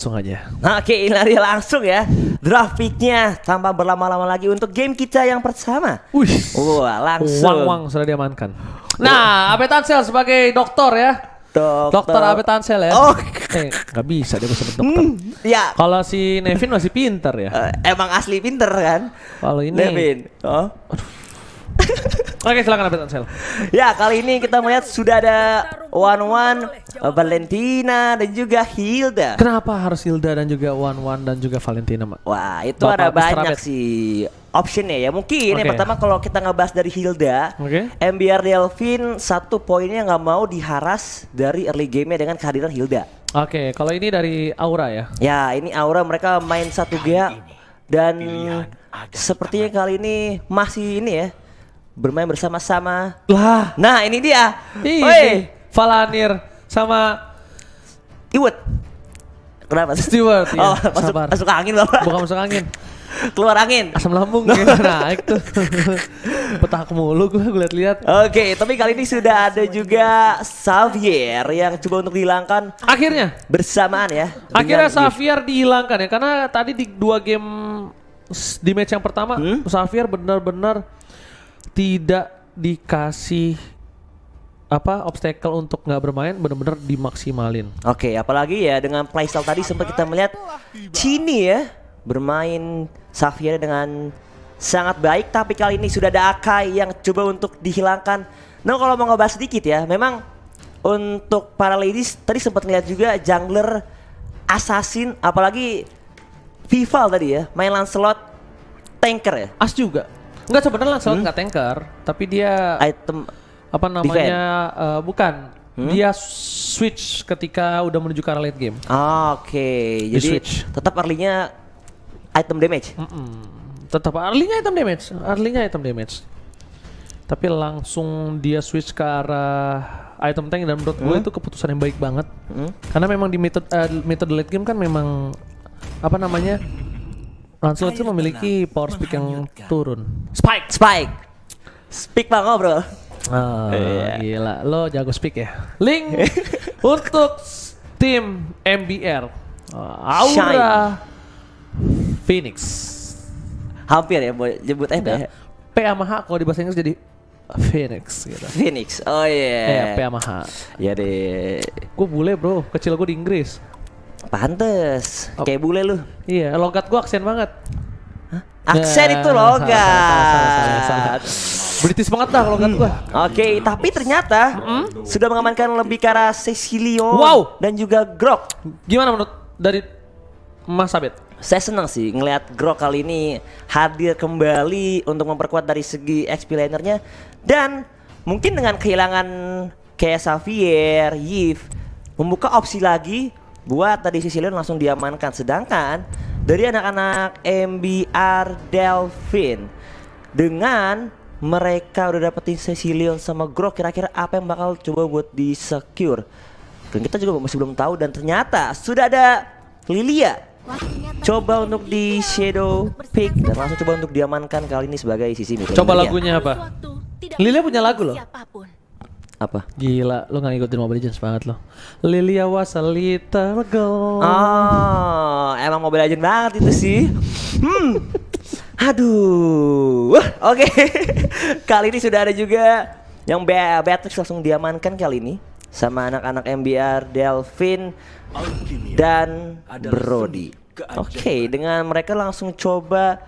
Langsung aja. Oke, lari langsung ya. Draft picknya tanpa berlama-lama lagi untuk game kita yang pertama. Wih, Wah, langsung. Wang sudah diamankan. Nah, Abe Tansel sebagai dokter ya. Dokter Abe Tansel ya. Oh, Gak bisa dia sebut dokter. ya. Kalau si Nevin masih pinter ya. Emang asli pinter kan? Kalau ini. Nevin. Oh. Oke, silakan Abe Tansel. Ya, kali ini kita melihat sudah ada One Valentina dan juga Hilda. Kenapa harus Hilda dan juga One dan juga Valentina, Mak? Wah, itu Bapak ada Mr. banyak Abed. sih optionnya ya. Mungkin yang Oke. pertama kalau kita ngebahas dari Hilda, MBR Delvin satu poinnya nggak mau diharas dari early game-nya dengan kehadiran Hilda. Oke, kalau ini dari Aura ya. Ya, ini Aura mereka main satu GA dan sepertinya kali ini masih ini ya bermain bersama-sama. Lah, Nah, ini dia. ini Woi, Valanir sama Iwet. Kenapa? Stewart ya. Oh, Sabar. masuk angin Bapak. Bukan masuk angin, Keluar angin. asam lambung ya. Naik tuh. Petak mulu gue lihat-lihat. Oke, tapi kali ini sudah ada juga Xavier yang coba untuk dihilangkan Akhirnya bersamaan ya. Akhirnya dengan Xavier dihilangkan ya, karena tadi di 2 game di match yang pertama Xavier benar-benar tidak dikasih obstacle untuk nggak bermain, benar-benar dimaksimalin. Oke, apalagi ya dengan playstyle tadi sempat kita melihat Cini ya bermain Xavier dengan sangat baik, tapi kali ini sudah ada Akai yang coba untuk dihilangkan. Nah, kalau mau ngebahas sedikit ya, memang untuk para ladies tadi sempat ngeliat juga jungler assassin, apalagi Vival tadi ya, main Lancelot tanker ya. As juga. Enggak, sebenarnya Lancelot nggak tanker, tapi dia Item apa namanya bukan. Dia switch ketika udah menuju ke arah late game. Oke, Di jadi switch. tetap early-nya item damage. Tetap early-nya item damage. Tapi langsung dia switch ke arah item tank, dan menurut gue itu keputusan yang baik banget. Karena memang di metode late game kan memang apa namanya, Lancelot itu memiliki power speed yang turun. Spike. Speak Bang, ngobrol. Gila, lo jago speak ya. Link untuk tim MBR Aura Phoenix. Hampir ya mau jemput F ya. P sama H kalau di bahasa Inggris jadi Phoenix gitu. Phoenix. Oh iya. P sama H. Ya deh. Gue bule bro, kecil gue di Inggris. Pantes. Kayak bule lu. Iya, logat gue aksen banget. Aksen Ya, itu logat. salah. British banget dah logat gue. Oke, tapi ternyata sudah mengamankan lebih ke arah Cecilio dan juga Grok. Gimana menurut dari Mas Abed? Saya senang sih ngelihat Grok kali ini hadir kembali untuk memperkuat dari segi XP lanernya, dan mungkin dengan kehilangan kayak Xavier, Yves membuka opsi lagi buat tadi Cecilio langsung diamankan. Sedangkan dari anak-anak MBR Delvin dengan mereka udah dapetin Cecilion sama Grok, kira-kira apa yang bakal coba buat di secure? Dan kita juga masih belum tahu, dan ternyata sudah ada Lilia coba untuk di shadow pick dan langsung coba untuk diamankan kali ini sebagai sisi mid. Coba lagunya apa? Lilia punya lagu loh. Apa? Gila, lo gak ngikutin Mobile Legends banget lo. Lilia was a little girl. Oh, emang Mobile Legends banget itu sih. Aduh. Oke. Kali ini sudah ada juga yang Beatrix langsung diamankan kali ini sama anak-anak MBR Delvin dan Brody. Oke, dengan mereka langsung coba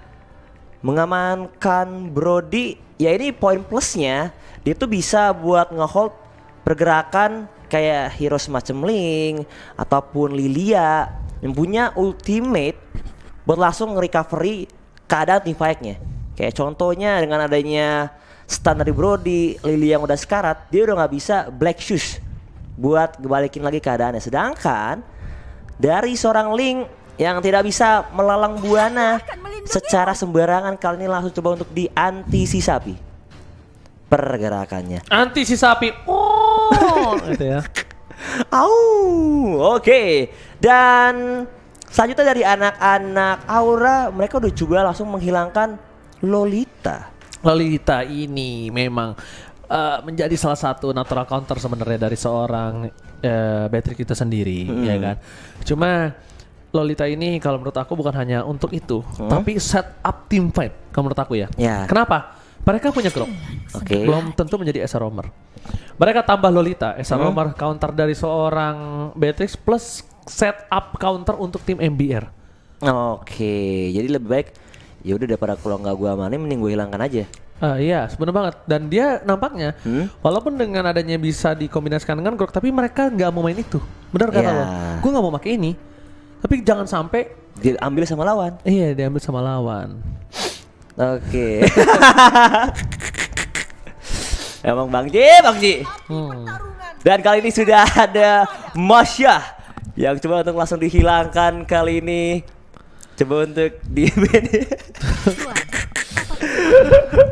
mengamankan Brody. Ya, ini poin plusnya dia tuh bisa buat ngehold pergerakan kayak hero semacam Link ataupun Lilia yang punya ultimate buat langsung recovery keadaan team fight-nya. Kayak contohnya dengan adanya stun dari Brody, Lilia yang udah sekarat, dia udah nggak bisa Black Shoes buat ngebalikin lagi keadaannya. Sedangkan dari seorang Link yang tidak bisa melalang buana secara sembarangan, kali ini langsung coba untuk diantisipasi pergerakannya. Anti si sapi. Oh, gitu ya. Oke. Dan selanjutnya dari anak-anak Aura, mereka udah coba langsung menghilangkan Lolita. Lolita ini memang menjadi salah satu natural counter sebenarnya dari seorang Beatrix kita sendiri, ya kan. Cuma Lolita ini kalau menurut aku bukan hanya untuk itu, tapi set up team fight kalau menurut aku ya. Ya. Kenapa? Mereka punya Grok. Oke. Belum tentu menjadi Esa Romer. Mereka tambah Lolita, Esa Romer counter dari seorang Beatrix plus set up counter untuk tim MBR. Oke, jadi lebih baik ya udah daripada kalau nggak gua amanin mending gue hilangkan aja. Iya, sebenarnya banget. Dan dia nampaknya, walaupun dengan adanya bisa dikombinasikan dengan Grok, tapi mereka nggak mau main itu. Benar kata Ya. lo. Gue nggak mau pakai ini. Tapi jangan sampai Diambil sama lawan. iya diambil sama lawan. Oke. Emang Bang Ji. Dan kali ini sudah ada Masya yang coba untuk langsung dihilangkan kali ini. Coba untuk di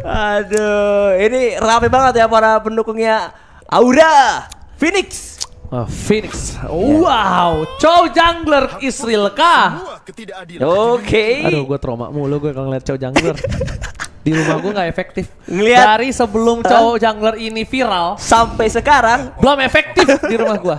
Aduh, ini rame banget ya para pendukungnya Aura Phoenix. Phoenix. Wow, Chow Jungler Israel kah? Oke. Aduh, gue trauma mulu gue kalau ngeliat Chow Jungler. Di rumah gue nggak efektif. Ngeliat- Dari sebelum Chow Jungler ini viral, Sampai sekarang belum efektif di rumah gue.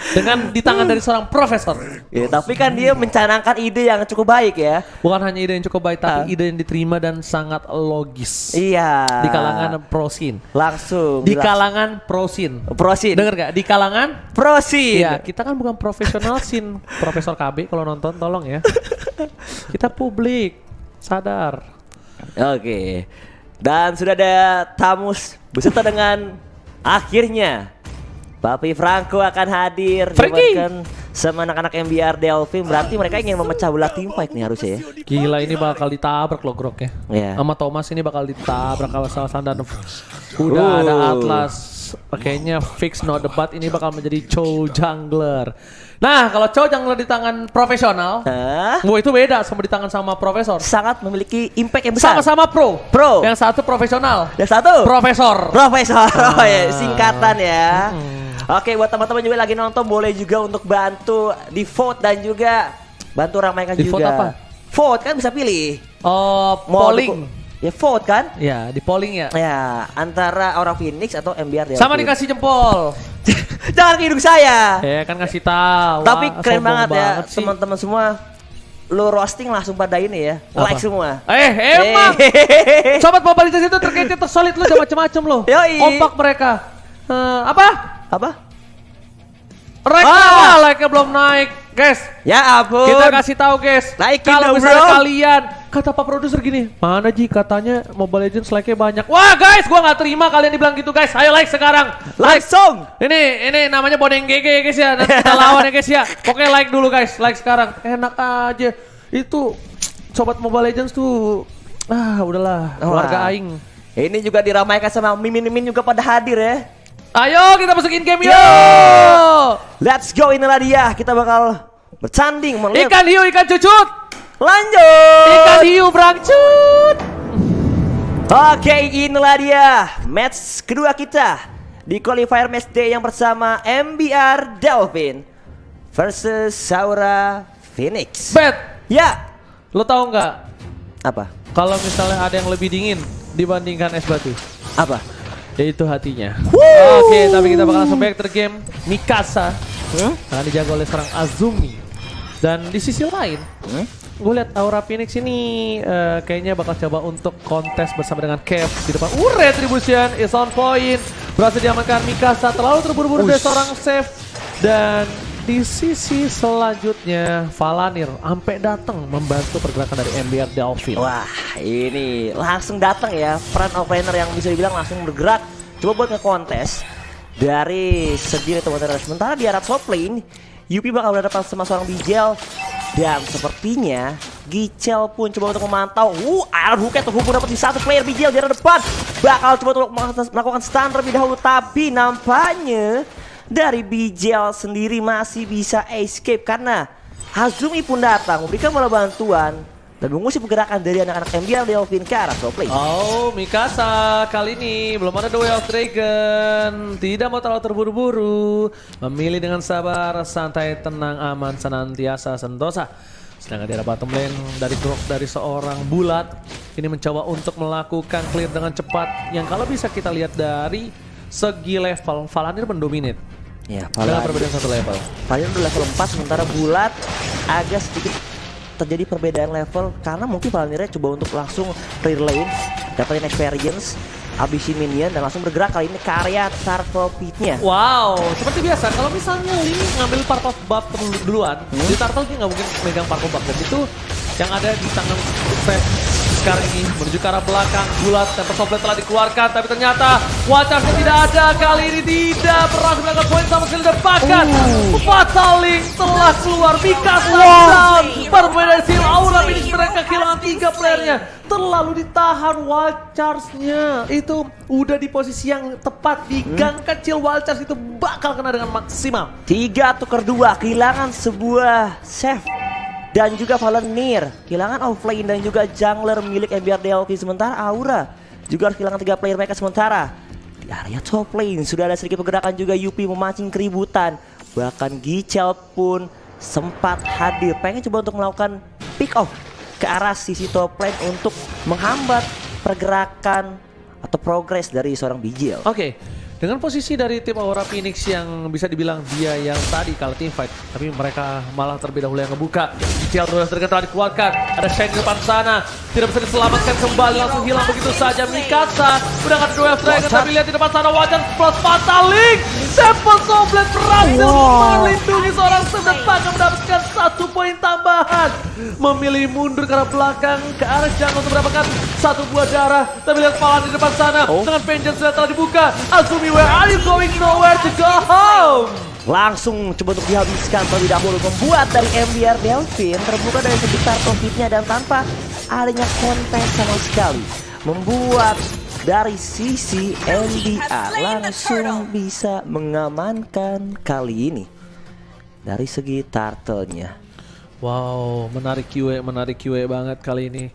Dengan di tangan dari seorang profesor. ya, tapi kan dia mencanangkan ide yang cukup baik ya. Bukan hanya ide yang cukup baik, tapi ide yang diterima dan sangat logis. Iya. Di kalangan prosin. Langsung Di kalangan prosin. prosin. Dengar gak? Di kalangan Prosin. Iya, kita kan bukan profesional sin. Profesor KB kalau nonton tolong ya. Kita publik, sadar. Oke. Dan sudah ada tamus beserta dengan akhirnya Papi Franco akan hadir Frankie. dibuatkan sama anak-anak MBR Delphine. Berarti mereka ingin memecah belah tim fight nih harusnya ya. Gila ini bakal ditabrak loh Grok ya. Iya. Sama Thomas ini bakal ditabrak kalau salah dan udah ada Atlas. Kayaknya fix no debat ini bakal menjadi Chow Jungler. Nah, kalau Chow Jungler di tangan profesional, wah itu beda sama di tangan sama profesor. Sangat memiliki impact yang besar. Sama-sama pro. Pro. Yang satu profesional. Yang satu Profesor. Profesor. Oh ya, singkatan ya. Oke, buat teman-teman juga lagi nonton boleh juga untuk bantu di vote dan juga bantu ramaikan Di juga. vote apa? Vote kan bisa pilih. Oh, Mau polling. Ya vote kan? Ya, di polling ya. Ya, antara orang Phoenix atau MBR Delphine. Sama dikasih jempol. Jangan ke hidung saya. Ya kan ngasih tahu. Tapi Wah, keren sombong banget ya sih. teman-teman semua. Lu roasting langsung pada ini ya. Apa? Like semua. Emang. Sobat mobilitas itu terkece tersolid lu jangan macam-macam lo. Yoi. Kompak mereka. Apa? Apa? Like-nya belum naik, guys. Ya ampun. Kita kasih tahu, guys. Naikin Kalau dong, misalnya bro. kalian kata Pak Produser gini, mana Ji katanya Mobile Legends like-nya banyak. Wah, guys, gua nggak terima kalian dibilang gitu, guys. Ayo like sekarang. Like. Langsung. Ini namanya Boneng GG ya guys ya. Nanti kita lawan ya guys ya. Pokoknya like dulu guys, like sekarang. Enak aja. Itu sobat Mobile Legends tuh udahlah, keluarga Wah. aing. Ini juga diramaikan sama Mimin juga pada hadir ya. Ayo kita masukin game yo. Let's go, inilah dia. Kita bakal bertanding melihat. Ikan hiu, ikan cucut. Lanjut. Ikan hiu berangcut. Oke, inilah dia match kedua kita di qualifier match day yang bersama MBR Delphine versus Saura Phoenix. Bet, Ya, lo tahu nggak apa? kalau misalnya ada yang lebih dingin dibandingkan es batu? Apa? Yaitu hatinya. Oke, tapi kita bakal langsung back to the game. Mikasa akan dijaga oleh seorang Azumi. Dan di sisi lain, gue lihat Aura Phoenix ini kayaknya bakal coba untuk kontes bersama dengan Kev di depan. Retribution is on point. Berhasil diamankan Mikasa, terlalu terburu-buru dari seorang save. Dan di sisi selanjutnya Valanir sampai datang membantu pergerakan dari MBR Delphine. Wah, ini langsung datang ya front offlaner yang bisa dibilang langsung bergerak. Coba buat nge-kontes dari segi retrobutler. Sementara di arah top lane, Yupi bakal berhadapan sama seorang Bijel. Dan sepertinya Gichel pun coba untuk memantau. Iron Hook terhubung dapat di satu player Bijel di arah depan. Bakal coba untuk melakukan stun terlebih dahulu. Tapi nampaknya dari Bijel sendiri masih bisa escape karena Azumi pun datang memberikan bola bantuan dan mengusir pergerakan dari anak-anak MBR Delphine ke arah top lane. Oh, Mikasa kali ini belum ada The Way of Dragon. Tidak mau terlalu terburu-buru. Memilih dengan sabar, santai, tenang, aman, senantiasa, sentosa. Sedangkan di arah bottom lane dari Grok dari seorang bulat ini mencoba untuk melakukan clear dengan cepat. Yang kalau bisa kita lihat dari segi level, Valanir mendominate. Ya, Dengan perbedaan satu level. Paling udah level 4 sementara Bulat agak sedikit terjadi perbedaan level karena mungkin Palanirnya coba untuk langsung clear lane, dapetin experience, habisin minion dan langsung bergerak kali ini ke area Turtle Pit-nya. Wow, seperti biasa kalau misalnya Lee ngambil part of buff duluan, di Turtle dia nggak mungkin megang part of buff dan itu yang ada di tangan Seth sekarang ini menuju ke arah belakang. Bulat Tempest of Blade telah dikeluarkan tapi ternyata Watchers tidak ada. Kali ini tidak berhasil mendapatkan poin sama sekali dan bahkan Fatal Link telah keluar. Mikasa down. Berbeda dari tim Aura finish mereka kehilangan 3 playernya. Terlalu ditahan Watchers-nya. Itu udah di posisi yang tepat di gang kecil. Watchers itu bakal kena dengan maksimal. 3 tukar 2 kehilangan sebuah save. Dan juga Palanir kehilangan offlane dan juga jungler milik MBR Delphi. Sementara Aura juga harus kehilangan 3 player mereka. Sementara di area top lane sudah ada sedikit pergerakan juga. Yupi memancing keributan. Bahkan Gichel pun sempat hadir, pengen coba untuk melakukan pick off ke arah sisi top lane untuk menghambat pergerakan atau progres dari seorang Bijil. Oke, dengan posisi dari tim Aura Phoenix yang bisa dibilang dia yang tadi kalah team fight, tapi mereka malah terlebih dahulu yang ngebuka. Gichel terus telah dikeluarkan, ada Shine di depan sana, tidak bisa diselamatkan kembali, langsung hilang begitu saja. Mikasa udah nggak ada Duel Dragon, tapi lihat di depan sana Watchers plus Fatal Link. Tempest of Blade berhasil melindungi seorang Seth dan bahkan mendapatkan 1 poin tambahan. Memilih mundur ke arah belakang, ke arah jungle untuk mendapatkan 1 buah darah. Tapi lihat Palan di depan sana dengan Vengeance sudah telah dibuka. Azumi, where are you going? Nowhere to go home. Langsung coba untuk dihabiskan terlebih dahulu, membuat dari MBR Delphin terbuka dari sekitar profitnya dan tanpa adanya konten sama sekali, membuat dari sisi MBR langsung bisa mengamankan kali ini dari segi turtle-nya. Wow, menarik QA banget kali ini.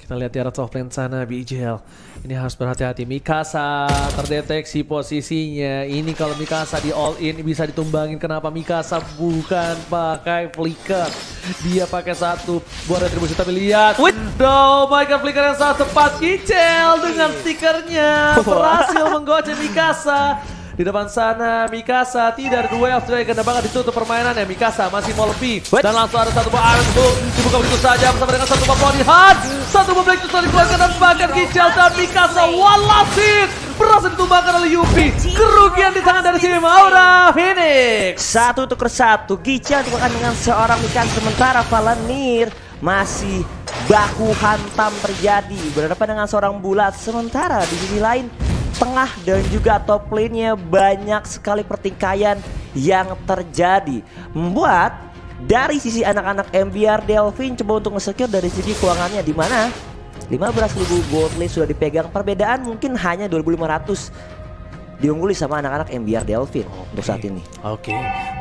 Kita lihat di arah top lane sana, Bijil. Ini harus berhati-hati. Mikasa terdeteksi posisinya. Ini kalau Mikasa di all in bisa ditumbangin. Kenapa Mikasa bukan pakai flicker? Dia pakai 1 buat retribusi. Tapi lihat, oh my god, flicker yang sangat tepat. Gichel dengan stikernya berhasil menggocek Mikasa. Di depan sana Mikasa tidak ada Duel of Dragon dan bakal ditutup permainannya. Mikasa masih mau lebih dan langsung ada 1 buah Iron Hook dibuka begitu saja bersama dengan 1 buah Body Hunt. 1 buah Black Juice dikeluarkan dan bahkan Gichel dan Mikasa walasit berhasil ditumbangkan oleh Yupi. Kerugian di tangan dari tim Aura Phoenix. 1 tukar 1 Gichel dikeluarkan dengan seorang Mikasa, sementara Palanir masih baku hantam terjadi berhadapan dengan seorang Bulat. Sementara di sisi lain tengah dan juga top lane-nya banyak sekali pertikaian yang terjadi, membuat dari sisi anak-anak MBR Delphin coba untuk nge-secure dari segi keuangannya, di mana 15.000 gold lane sudah dipegang. Perbedaan mungkin hanya 2.500 diungguli sama anak-anak MBR Delphin untuk saat ini. Oke,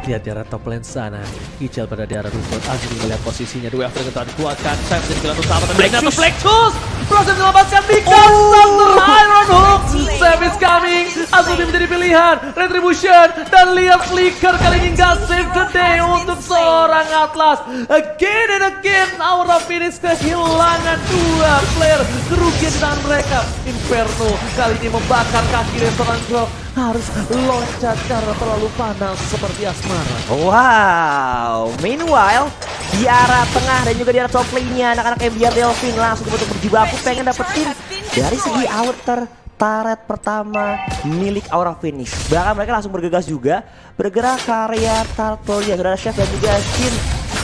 lihat di arah top lane sana. Gichel pada di arah rumput. Azri melihat posisinya. Duel of Dragon telah dikuatkan. Sam jadi gelar utama. Black Juice berhasil menyelamatkan Mikasa. Iron Hook. Sam is coming. Azri menjadi pilihan. Retribution. Dan lihat flicker kali ini nggak save the day untuk seorang Atlas. Again and again Aura Phoenix kehilangan 2 player. Kerugian di tangan mereka. Inferno kali ini membakar kaki dari seorang Grok. Harus loncat karena terlalu panas seperti asmara. Wow, meanwhile di arah tengah dan juga di arah top lane-nya anak-anak MBR Delphin langsung untuk berjibaku pengen dapetin dari segi outer turret pertama milik Aura Phoenix. Bahkan mereka langsung bergegas juga bergerak ke area turtle ya. Sudah ada Chef dan juga Shin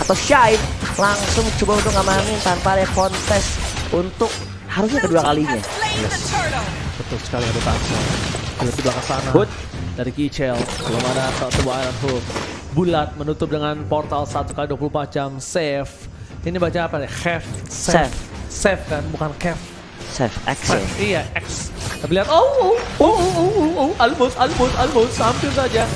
atau Shine langsung coba untuk ngamanin tanpa ada kontes untuk harusnya kedua kalinya. Yes. Betul sekali, ada Tatsu. Di belakang sana dari Gichel belum ada sebuah Iron Hook. Bulat menutup dengan portal 1x24 jam. Save. Ini baca apa nih? Save kan, bukan Kev. Save X. Iya, X. Tapi lihat, almost, hampir saja.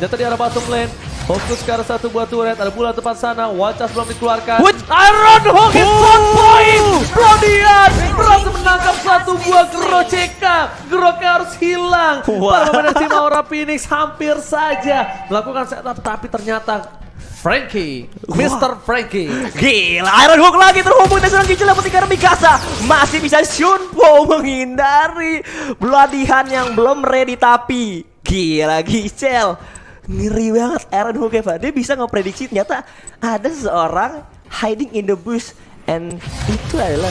Jatuh di arah bottom lane. Fokus ke arah 1 buah turret, ada Bulat depan sana. Watchers belum dikeluarkan. Iron Hook is on point. Brodian berhasil menangkap 1 buah Groceka. Groknya harus hilang. Para pemain tim Aura Phoenix hampir saja melakukan setup, tapi ternyata Frankie, Mr. Frankie. Gila, Iron Hook lagi terhubung dengan seorang Gichel dapat karena Mikasa. Masih bisa Shunpo menghindari pelatihan yang belum ready, tapi gila Gichel ngeri banget Aaron Hook ya Pak. Dia bisa ngeprediksi ternyata ada seseorang hiding in the bush, and itu adalah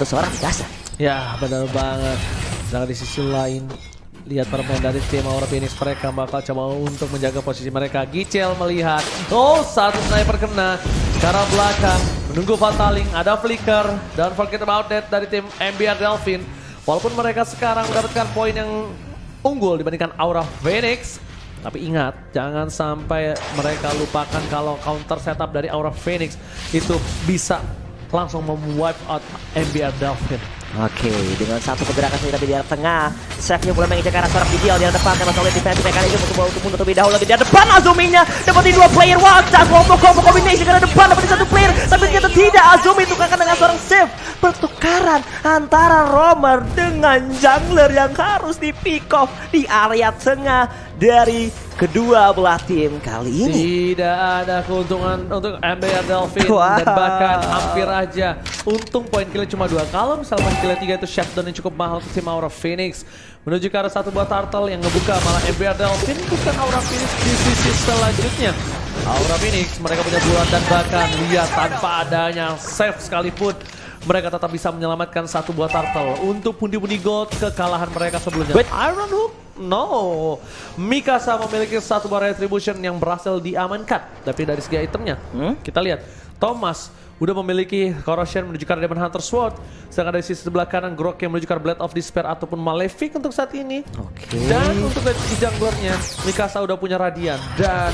seorang Mikasa. Ya benar banget. Sedangkan di sisi lain, lihat para pemain dari tim Aura Phoenix, mereka bakal coba untuk menjaga posisi mereka. Gicel melihat, oh satu sniper kena ke arah belakang, menunggu Fataling, ada flicker, don't forget about that dari tim MBR Delfin. Walaupun mereka sekarang mendapatkan poin yang unggul dibandingkan Aura Phoenix, tapi ingat, jangan sampai mereka lupakan kalau counter setup dari Aura Phoenix itu bisa langsung mem-wipe out MBR Delfin. Oke, dengan satu pergerakan saja di arah tengah, Chefnya mulai menginjak arah seorang Bidial di arah depan, karena solid defense mereka ini untuk mundur terlebih dahulu lagi di arah depan. Azumi-nya dapetin 2 player, wajah combo combination ke arah depan, dapetin 1 player, tapi ternyata tidak. Azumi tukarkan dengan seorang save, pertukaran antara Romer dengan jungler yang harus di pick off di area tengah dari kedua belah tim kali ini. Tidak ada keuntungan untuk MBR Delfin dan bahkan hampir aja untung poin killnya cuma 2. Kalau misalnya poin killnya 3 itu shutdown yang cukup mahal untuk tim Aura Phoenix. Menuju ke arah 1 buah turtle yang ngebuka malah MBR Delfin, bukan Aura Phoenix di sisi selanjutnya. Aura Phoenix mereka punya bulan dan bahkan lihat tanpa adanya save sekalipun mereka tetap bisa menyelamatkan 1 buah turtle untuk pundi-pundi gold kekalahan mereka sebelumnya. Iron Hook? No. Mikasa memiliki 1 buah retribution yang berhasil diamankan. Tapi dari segi itemnya, kita lihat Thomas udah memiliki Corrosion menuju ke arah Demon Hunter Sword. Sedangkan dari sisi sebelah kanan Grok yang menuju ke arah Blade of Despair ataupun Malefic untuk saat ini. Dan untuk dari sisi junglernya, Mikasa udah punya Radiant dan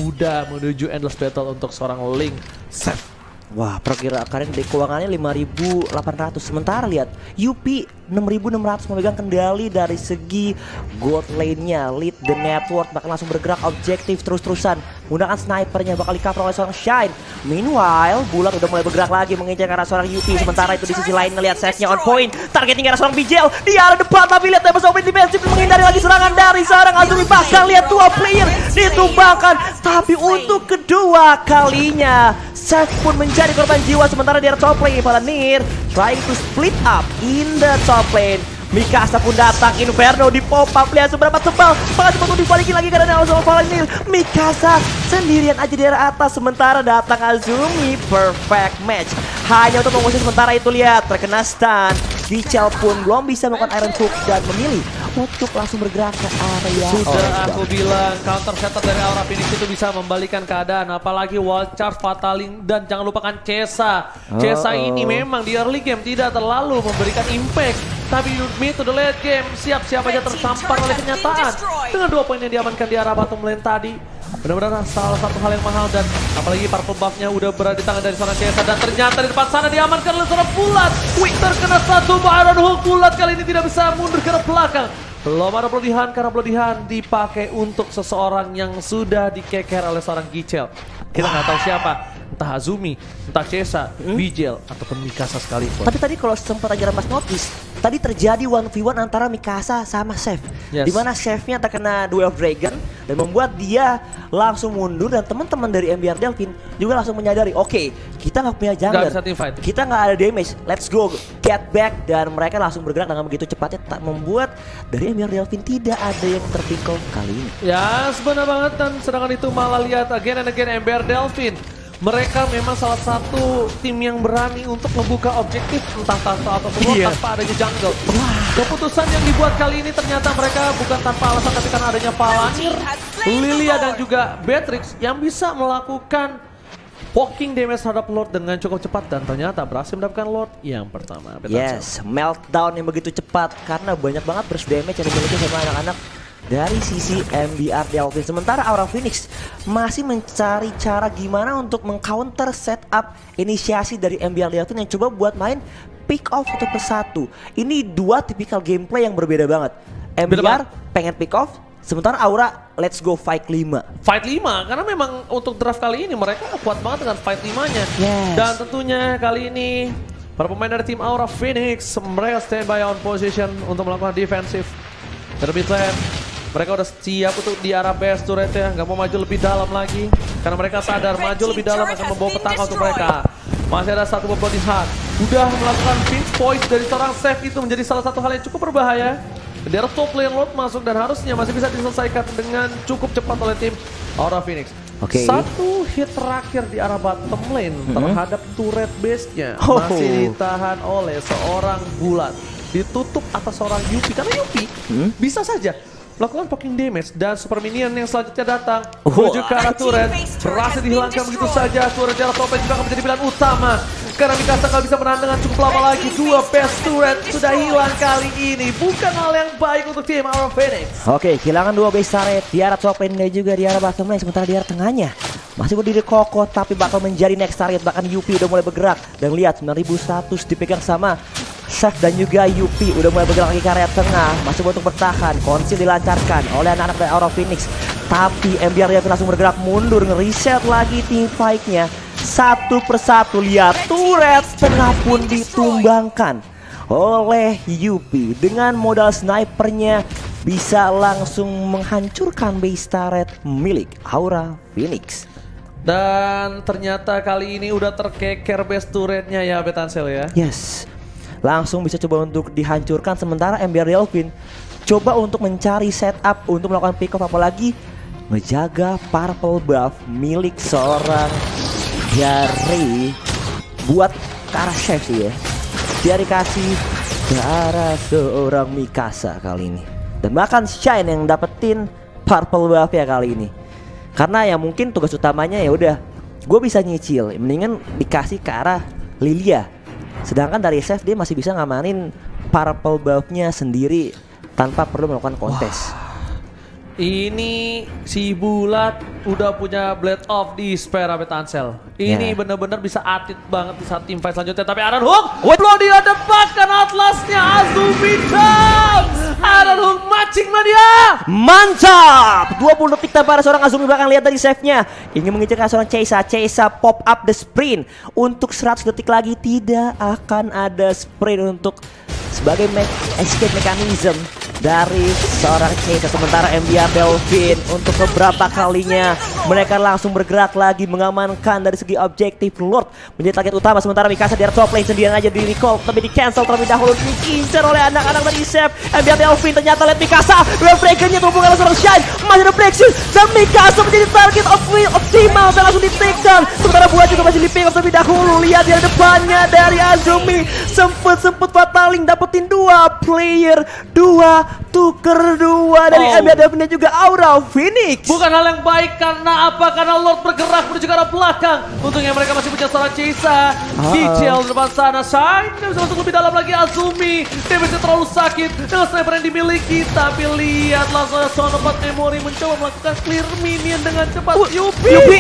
udah menuju Endless Battle untuk seorang Link Seth. Wah, perkiraan di keuangannya 5.800. Sementara lihat UP 6.600 memegang kendali dari segi gold lane-nya, lead the network, bakal langsung bergerak objektif terus-terusan. Menggunakan snipernya bakal di-cover oleh seorang Shine. Meanwhile, Bulat udah mulai bergerak lagi mengincar arah seorang UP. Sementara itu di sisi lain ngelihat save-nya on point. Targeting arah seorang Bijel di arah depan, tapi lihat Tebas Open Defensive menghindari lagi serangan dari seorang Azumi. Bahkan lihat 2 player ditumbangkan. Tapi untuk kedua kalinya Seth pun menjadi korban jiwa. Sementara di arah top lane Valanir trying to split up in the top lane. Mikasa pun datang, Inferno di pop up, lihat seberapa tebal. Bahkan sempat dibalikin lagi karena sama Valanir. Mikasa sendirian aja di arah atas, sementara datang Azumi. Perfect match hanya untuk mengusir. Sementara itu lihat terkena stun. Vichel pun belum bisa melakukan Iron Hook dan memilih untuk langsung bergerak ke area. Sudah aku bilang counter setup dari Aura Phoenix itu bisa membalikan keadaan, apalagi wall charge, Fataling, dan jangan lupakan Chesa. Chesa ini memang di early game tidak terlalu memberikan impact, tapi di mid to the late game siap-siap aja tertampar oleh kenyataan. Dengan 2 poin yang diamankan di arah bottom lane tadi, benar-benar salah satu hal yang mahal. Dan apalagi purple buff-nya udah berada di tangan dari seorang Chesa, dan ternyata di depan sana diamankan oleh seorang Bulat. Terkena 1 Iron Hook. Bulat kali ini tidak bisa mundur ke belakang. Belum ada pelatihan karena pelatihan dipakai untuk seseorang yang sudah dikeker oleh seorang Gicel. Kita nggak tahu siapa, entah Azumi, entah Chesa, Bijel, ataupun Mikasa sekalipun. Tapi tadi kalau sempat aja Mas notice, tadi terjadi 1v1 antara Mikasa sama Chef. Dimana Chefnya terkena Duel of Dragon dan membuat dia langsung mundur, dan teman-teman dari MBR Delfin juga langsung menyadari, oke, kita nggak punya jungler, kita nggak ada damage, let's go get back. Dan mereka langsung bergerak dengan begitu cepatnya, tak membuat dari MBR Delfin tidak ada yang terpikul kali ini. Ya, sebenarnya banget. Dan sedangkan itu malah lihat again and again MBR Delfin, mereka memang salah satu tim yang berani untuk membuka objektif entah tanpa atau tanpa adanya jungle. Keputusan yang dibuat kali ini ternyata mereka bukan tanpa alasan, tapi karena adanya Valanir, Lilia, dan juga Beatrix yang bisa melakukan poking damage terhadap Lord dengan cukup cepat, dan ternyata berhasil mendapatkan Lord yang pertama. Yes, meltdown yang begitu cepat karena banyak banget burst damage yang dimiliki sama anak-anak dari sisi MBR Delfin. Sementara Aura Phoenix masih mencari cara gimana untuk mengcounter setup inisiasi dari MBR Delfin yang coba buat main pick off 1/1. Ini 2 tipikal gameplay yang berbeda banget. MBR pengen pick off, sementara Aura let's go fight 5. Fight 5 karena memang untuk draft kali ini mereka kuat banget dengan fight 5-nya. Dan tentunya kali ini para pemain dari tim Aura Phoenix mereka standby on position untuk melakukan defensif. Terlebih mereka udah siap untuk di arah base turret ya, nggak mau maju lebih dalam lagi karena mereka sadar maju lebih dalam akan membawa petaka untuk mereka. Masih ada 1 pelatihan, udah melakukan pinch point dari seorang Seth, itu menjadi salah satu hal yang cukup berbahaya. Di arah top lane Lord masuk dan harusnya masih bisa diselesaikan dengan cukup cepat oleh tim Aura Phoenix. Satu hit terakhir di arah bottom lane terhadap turret base-nya masih ditahan oleh seorang Bulat. Ditutup atas seorang Yupi karena Yupi bisa saja melakukan poking damage dan super minion yang selanjutnya datang menuju ke arah turret berhasil dihilangkan begitu saja. Turret di arah top lane juga akan menjadi pilihan utama karena Mikasa nggak bisa menahan dengan cukup lama lagi. Dua best turret sudah hilang kali ini, bukan hal yang baik untuk tim Aura Phoenix. Oke, kehilangan dua base turret di arah top lane dan juga di arah bottom lane, sementara di arah tengahnya masih berdiri kokoh tapi bakal menjadi next target. Bahkan Yupi udah mulai bergerak dan lihat 9100 dipegang sama Chef dan juga Yupi udah mulai bergerak lagi ke area tengah, masih untuk bertahan. Konsil dilancarkan oleh anak-anak dari Aura Phoenix, tapi MBR dia langsung bergerak mundur, nge-reset lagi team fight-nya satu persatu. Lihat turret tengah pun ditumbangkan oleh Yupi dengan modal snipernya, bisa langsung menghancurkan base turret milik Aura Phoenix. Dan ternyata kali ini udah terkeker base turretnya ya Betancel ya. Yes, langsung bisa coba untuk dihancurkan. Sementara MBR Delvin coba untuk mencari setup untuk melakukan pick off, apalagi ngejaga purple buff milik seorang Jari buat ke arah Chef sih ya. Dia dikasih ke arah seorang Mikasa kali ini, dan bahkan Shine yang dapetin purple buff ya kali ini. Karena ya mungkin tugas utamanya ya udah gue bisa nyicil, mendingan dikasih ke arah Lilia. Sedangkan dari Chef dia masih bisa ngamanin purple buff-nya sendiri tanpa perlu melakukan kontes. Ini si Bulat udah punya Blade of Despair Betancel. Ini bener-bener bisa atit banget di saat team fight selanjutnya. Tapi Iron Hook belum didapatkan Atlasnya. Azumi down. Iron Hook matching dia. Mantap, 20 detik tanpa ada seorang Azumi. Bahkan lihat dari save-nya, ingin mengincar seorang Chesa pop up the sprint. Untuk 100 detik lagi tidak akan ada sprint untuk sebagai escape mechanism dari seorang Chesa. Sementara MBR Delvin untuk beberapa kalinya mereka langsung bergerak lagi mengamankan dari segi objektif Lord menjadi target utama. Sementara Mikasa di top lane sendirian aja di recall, tapi di cancel terlebih dahulu, diincar oleh anak-anak dari Chef. MBR Delvin ternyata lihat Mikasa, Wave Breaker-nya terhubung oleh seorang Shine, masih ada breakthrough dan Mikasa menjadi target optimal dan langsung di take down. Sementara Buat juga masih di pick up terlebih dahulu. Lihat di depannya dari Azumi, sempet fataling dapetin dua player, tuker dua dari MBR Delvin dan juga Aura Phoenix. Bukan hal yang baik karena apa? Karena Lord bergerak menuju ke arah belakang. Untungnya mereka masih punya seorang Chesa. Dijel di depan sana. Shine bisa masuk lebih dalam lagi. Azumi damage-nya terlalu sakit dengan sniper yang dimiliki. Tapi lihatlah seorang tempat memori mencoba melakukan clear minion dengan cepat. Yupi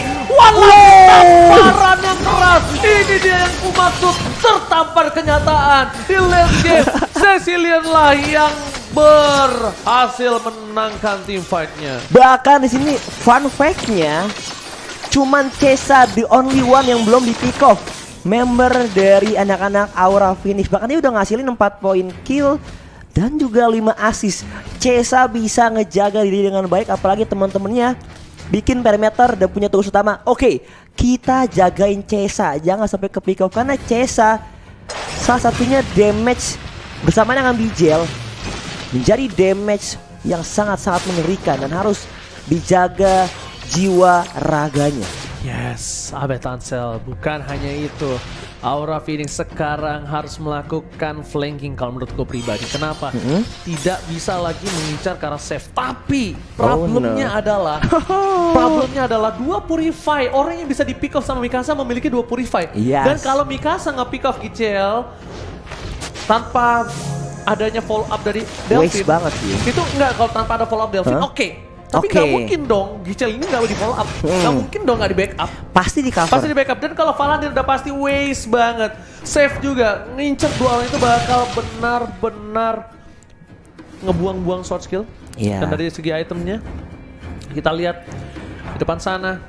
tamparan yang keras. Ini dia yang kumaksud, tertampar kenyataan. Di late game Cecilian lah yang berhasil menangkan tim fight-nya. Bahkan di sini fun fact-nya, cuman Chesa the only one yang belum di pick off member dari anak-anak Aura Phoenix. Bahkan dia udah ngasilin 4 poin kill dan juga 5 assist. Chesa bisa ngejaga diri dengan baik, apalagi teman-temannya bikin perimeter dan punya tugas utama. Oke, kita jagain Chesa, jangan sampai ke pick off karena Chesa salah satunya damage bersama dengan Bijel menjadi damage yang sangat-sangat mengerikan dan harus dijaga jiwa raganya. Yes, Betancel, bukan hanya itu. Aura Phoenix sekarang harus melakukan flanking kalau menurutku pribadi. Kenapa? Tidak bisa lagi mengincar karena save. Tapi problemnya adalah dua Purify. Orang yang bisa di pick off sama Mikasa memiliki 2 Purify. Dan kalau Mikasa nge-pick off Gicel tanpa adanya follow up dari Delvin, waste banget sih. Itu enggak, kalau tanpa ada follow up Delvin, tapi nggak mungkin dong Gicel ini nggak di follow up, nggak mungkin dong nggak di backup. Pasti di cover. Pasti di backup. Dan kalau Valandir udah pasti waste banget. Save juga, ngincer 2 orang itu bakal benar-benar ngebuang-buang short skill. Dan dari segi itemnya, kita lihat di depan sana,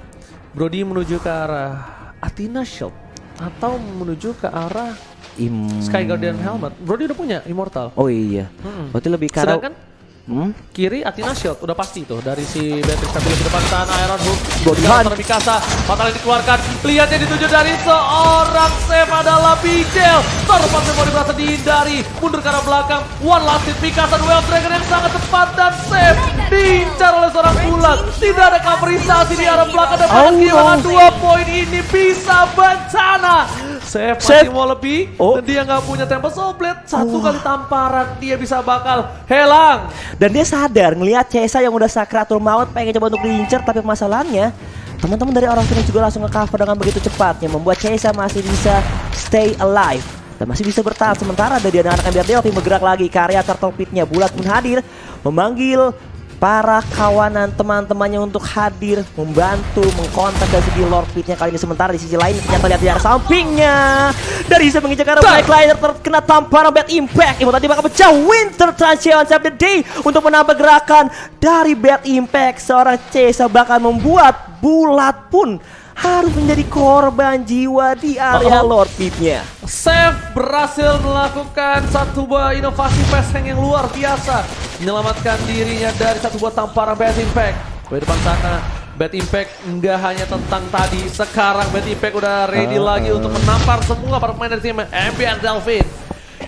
Brody menuju ke arah Athena Shield atau menuju ke arah Sky Guardian Helmet. Brody udah punya Immortal. Oh iya. Berarti lebih karena sedangkan Kiri Athena Shield udah pasti tuh dari si Beatrix sambil di depan sana. Iron Hook Body hunt. Mikasa fatal dikeluarkan. Lihat yang dituju dari seorang Save adalah Bijel. Terlepas mau berhasil dihindari. Mundur ke arah belakang. One last hit Mikasa Duel Dragon yang sangat cepat dan Save diincar oleh seorang Bulat. Tidak ada coverisasi di arah belakang dan kehilangan 2 poin ini bisa bencana. Save masih mau lebih dan dia nggak punya Tempest of Blade. Satu kali tamparan dia bisa bakal helang. Dan dia sadar ngelihat Cesa yang udah sakratul maut pengen coba untuk diincar, tapi masalahnya teman-teman dari orang Phoenix juga langsung nge-cover dengan begitu cepatnya, membuat Cesa masih bisa stay alive dan masih bisa bertahan. Sementara dari anak-anak MBR Delphi bergerak lagi ke area turtle pit-nya. Bulat pun hadir memanggil para kawanan teman-temannya untuk hadir membantu mengkontak dari segi Lord Pit-nya kali ini. Sementara di sisi lain ternyata lihat di arah sampingnya dari bisa menginjak arah Black Lighter terkena tamparan Bad Impact. Ibu tadi bakal pecah. Winter Transition Save the Day untuk menambah gerakan dari Bad Impact. Seorang Cesa bakal membuat Bulat pun harus menjadi korban jiwa di area Lord Pit-nya. Save berhasil melakukan satu buah inovasi passing yang luar biasa, menyelamatkan dirinya dari satu buah tamparan Bad Impact. Di depan sana Bad Impact nggak hanya tentang tadi, sekarang Bad Impact udah ready lagi untuk menampar semua para pemain dari tim MBR Delphi.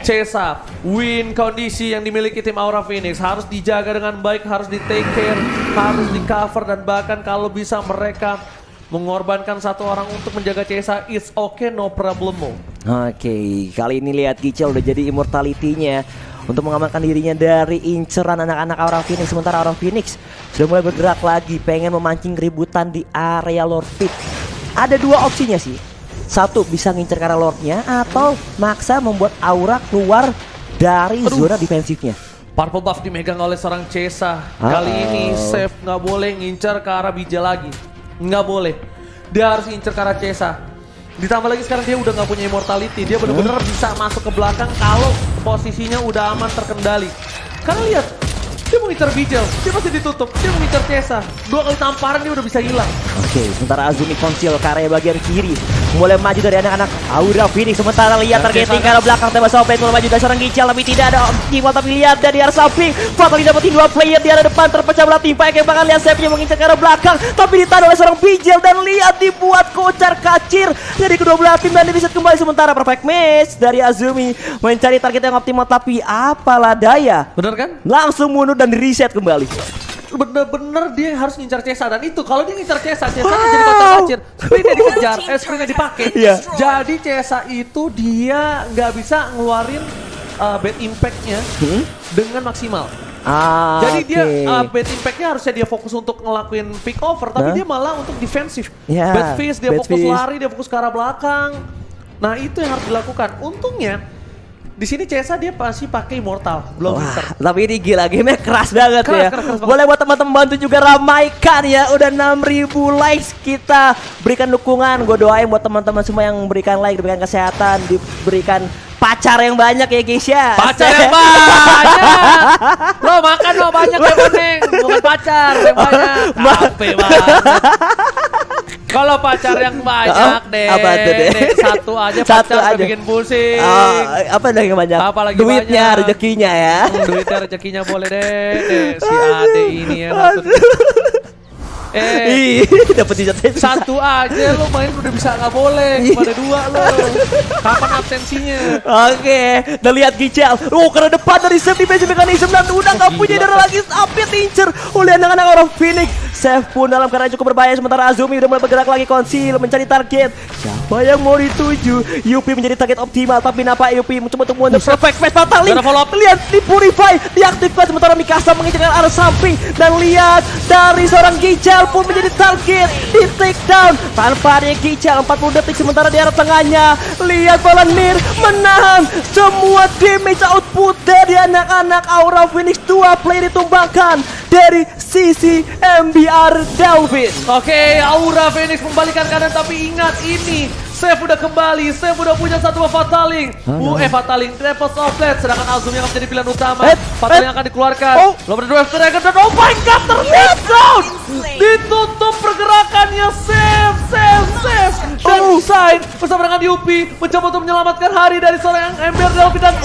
Cesa, win kondisi yang dimiliki tim Aura Phoenix harus dijaga dengan baik, harus di take care, harus di cover, dan bahkan kalau bisa mereka mengorbankan satu orang untuk menjaga Cesa, it's okay, no problem. Oke, kali ini lihat Gicel udah jadi immortality-nya untuk mengamankan dirinya dari inceran anak-anak Aura Phoenix. Sementara Aura Phoenix sudah mulai bergerak lagi, pengen memancing keributan di area Lord Pit. Ada dua opsinya sih. Satu, bisa ngincer ke arah Lordnya, atau maksa membuat Aura keluar dari zona defensifnya. Purple buff dimegang oleh seorang Cesa. Kali ini Save nggak boleh ngincer ke arah Bijel lagi. Nggak boleh. Dia harus ngincer ke arah Cesa. Ditambah lagi sekarang dia udah nggak punya immortality. Dia benar-benar bisa masuk ke belakang kalau posisinya udah aman terkendali. Karena lihat, dia mau ngincer Bijel, dia masih ditutup. Dia mau ngincer Cesa. 2 kali tamparan dia udah bisa hilang. Oke, sementara Azumi Konsil ke area bagian kiri mulai maju dari anak-anak Aura Phoenix. Sementara lihat targeting ke arah belakang, Tempest of Blade mulai maju dari seorang Gicel, tapi tidak ada optimal. Tapi lihat dari arah samping, Fatali dapetin 2 player di arah depan, terpecah belah tim. Yang bakal lihat Save-nya mengincar ke arah belakang, tapi ditahan oleh seorang Bijel dan lihat dibuat kocar kacir dari kedua belah tim dan di-reset kembali. Sementara perfect match dari Azumi mencari target yang optimal, tapi apalah daya, Bener kan? langsung mundur dan di-reset kembali. Bener-bener dia harus ngincar Cesa, dan itu kalau dia ngincar Cesa jadi kocar kacir. Sprintnya dikejar, sprintnya dipakai. Iya. Jadi Cesa itu dia nggak bisa ngeluarin Bad Impact-nya dengan maksimal. Jadi dia Bad Impact-nya harusnya dia fokus untuk ngelakuin pick over, tapi dia malah untuk defensif. Yeah, Bad Fist, dia Bad fokus Fist. lari, dia fokus ke arah belakang. Nah itu yang harus dilakukan. Untungnya di sini Cesa dia pasti pakai Immortal, belum ngincer. Tapi ini gila, gamenya keras banget Keras, ya. keras banget. Boleh buat teman-teman bantu juga ramaikan ya. Udah 6.000 likes, kita berikan dukungan. Gue doain buat teman-teman semua yang memberikan like, diberikan kesehatan, diberikan pacar yang banyak ya guys ya. Pacar yang banyak. Lo makan lo banyak ya Boneng. Bukan pacar yang banyak. Capek banget. Kalau pacar yang banyak deh. Apa tuh deh? Satu aja Satu pacar udah aja. bikin pusing. Apa yang banyak? Apalagi duitnya, banyak. rezekinya ya. Duitnya rezekinya boleh deh. Si Ade ini ya. Ih, dapat dijatuhin Satu aja lo main udah bisa, nggak boleh. Cuma ada 2 lo. Kapan absensinya? Oke, dan lihat Gicel. Karena depan dari save defensive mechanism dan udah nggak punya darah lagi. Sampai tincer oleh anak-anak orang Phoenix. Save pun dalam keadaan cukup berbahaya. Sementara Azumi udah mulai bergerak lagi, Konsil mencari target. Siapa yang mau dituju? Yupi menjadi target optimal, tapi nampak Yupi mencoba untuk membuat perfect match fatally. Lihat di Purify, diaktifkan. Sementara Mikasa mengincar arah samping. Dan lihat dari seorang Gicel pun menjadi target, di take down tanpa ada Gicel. 40 detik sementara di arah tengahnya. Lihat Valanir menahan semua damage output dari anak-anak Aura Phoenix. 2 player ditumbangkan dari sisi MBR Delphi. Oke, Aura Phoenix membalikan keadaan, tapi ingat ini Save udah kembali, Save udah punya satu Fataling. Fataling, Tempest of Blade, sedangkan Azumi yang akan menjadi pilihan utama. Fataling akan dikeluarkan. Lo berdua Dragon dan oh my god, terlihat down. Ditutup pergerakannya, save. Dan Shine bersama dengan Yupi mencoba untuk menyelamatkan hari dari seorang Ember Delphi dan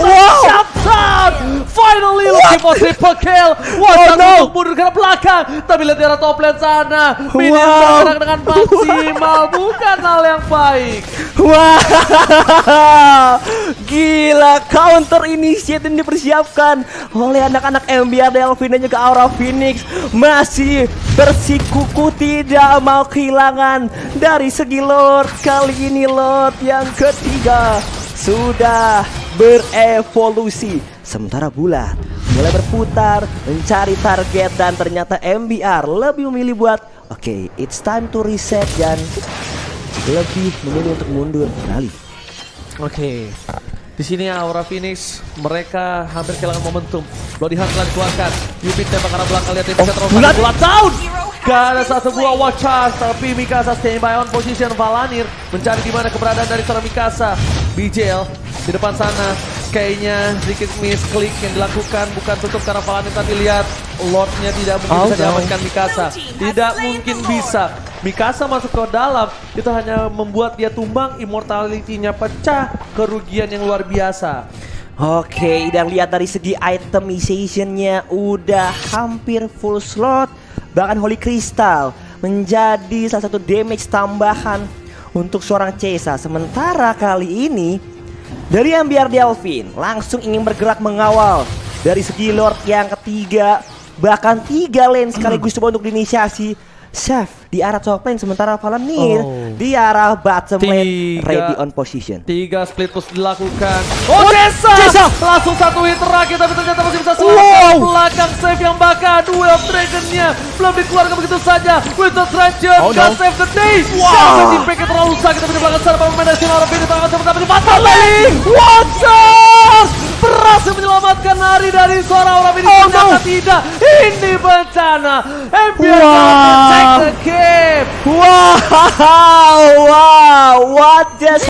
shutdown. Finally looking for triple kill. Untuk mundur ke belakang, tapi lihat di arah top lane sana. Minion bergerak dengan maksimal, bukan hal yang baik. Wah, gila, counter initiate yang dipersiapkan oleh anak-anak MBR Delphi dan juga Aura Phoenix. Masih bersikuku tidak mau kehilangan dari segi Lord. Kali ini Lord yang ketiga sudah berevolusi. Sementara Bulat mulai berputar mencari target dan ternyata MBR lebih memilih buat oke, it's time to reset dan lebih memilih untuk mundur kembali. Oke. Di sini Aura Phoenix mereka hampir kehilangan momentum. Bloody Hunt telah dikeluarkan. Yupi tembak arah belakang, lihat bisa terus Bulat down. Gak ada satu buah watch charge, tapi Mikasa stay by on position. Valanir mencari di mana keberadaan dari seorang Mikasa. BJL di depan sana kayaknya sedikit misklik yang dilakukan, bukan tutup karena Valanir, tapi lihat Lordnya tidak mungkin bisa diamankan Mikasa. Tidak mungkin bisa. Mikasa masuk ke dalam itu hanya membuat dia tumbang, immortality-nya pecah, kerugian yang luar biasa. Oke, dan lihat dari segi itemization-nya udah hampir full slot. Bahkan Holy Crystal menjadi salah satu damage tambahan untuk seorang Chesa. Sementara kali ini dari MBR Delphin langsung ingin bergerak mengawal dari segi Lord yang ketiga. Bahkan 3 lane sekaligus coba untuk diinisiasi. Chef di arah top lane, sementara Valanir di arah bottom lane ready on position. 3 split push dilakukan. Chesa langsung satu hit terakhir, tapi ternyata masih bisa belakang save yang bakal duel of Dragon-nya belum dikeluarkan begitu saja. With the Treasure gak save the day. Sangat impact terlalu sakit, tapi di belakang sana pemain dari Aura Phoenix tangan seperti Battling. Watchers berhasil menyelamatkan hari dari suara Aura Phoenix. Ternyata tidak. Ini bencana. Take the game. Wow, what just